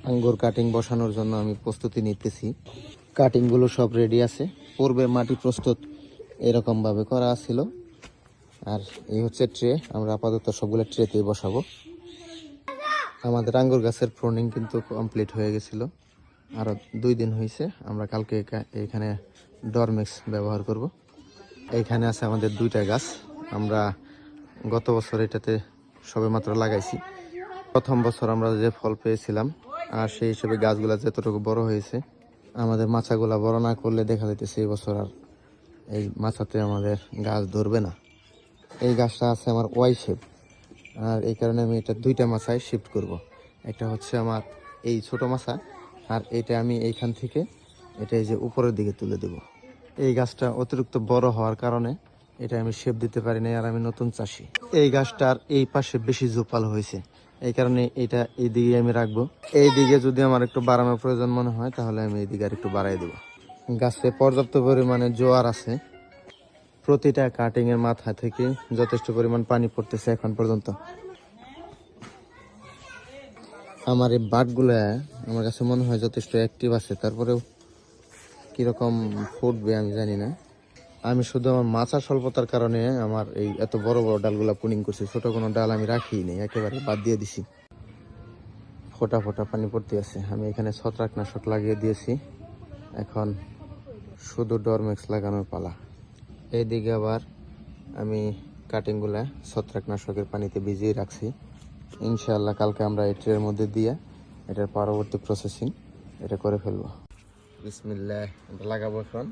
আঙ্গুর কাটিং বসানোর জন্য আমি প্রস্তুতি নিতেছি। কাটিংগুলো সব রেডি আছে। পূর্বে মাটি প্রস্তুত এরকমভাবে করা ছিল। আর এই হচ্ছে ট্রে, আমরা আপাতত সবগুলো ট্রেতেই বসাবো। আমাদের আঙ্গুর গাছের প্রুনিং কিন্তু কমপ্লিট হয়ে গেছিলো, আরও 2 দিন হয়েছে। আমরা কালকে এখানে ডরমেক্স ব্যবহার করব। এইখানে আছে আমাদের 2টা গাছ, আমরা গত বছর এটাতে সবেমাত্র লাগাইছি। প্রথম বছর আমরা যে ফল পেয়েছিলাম, আর সেই হিসেবে গাছগুলা যতটুকু বড় হয়েছে, আমাদের মাচাগুলা বড় না করলে দেখা যাইতেছে এই বছর আর এই মাচাতে আমাদের গাছ ধরবে না। এই গাছটা আছে আমার ওয়াই শেপ, আর এই কারণে আমি এটা 2টা মাচায় শিফট করব। একটা হচ্ছে আমার এই ছোট মাচা, আর এটা আমি এইখান থেকে এটা এই যে উপরের দিকে তুলে দেব। এই গাছটা অতিরিক্ত বড় হওয়ার কারণে এটা আমি শেপ দিতে পারি না, আর আমি নতুন চাষি। এই গাছটার এই পাশে বেশি ঝোপাল হয়েছে, এই কারণে এটা এই দিকে আমি রাখবো। এই দিকে যদি আমার একটু বাড়ানোর প্রয়োজন মনে হয়, তাহলে আমি এই দিকে আর একটু বাড়াই দেবো। গাছে পর্যাপ্ত পরিমাণে জোয়ার আছে। প্রতিটা কাটিং এর মাথা থেকে যথেষ্ট পরিমাণ পানি পড়তেছে এখন পর্যন্ত। আমার এই বাটগুলা আমার কাছে মনে হয় যথেষ্ট অ্যাক্টিভ আছে, তারপরেও কিরকম ফুটবে আমি জানি না। আমি শুধু আমার মাচা স্বল্পতার কারণে আমার এই এত বড় বড় ডালগুলা পুনিং করছি, ছোট কোনো ডাল আমি রাখিই নেই, একেবারে বাদ দিয়ে দিছি। ফোটা ফোটা পানি পড়তে আছে। আমি এখানে ছত্রাকনাশক লাগিয়ে দিয়েছি, এখন শুধু ডরমেক্স লাগানোর পালা। এইদিকে আবার আমি কাটিংগুলা ছত্রাকনাশকের পানিতে ভিজিয়ে রাখছি। ইনশাআল্লাহ কালকে আমরা এই ট্রের মধ্যে দিয়ে এটার পরবর্তী প্রসেসিং এটা করে ফেলবো। বিসমিল্লাহ, লাগাবো এখন।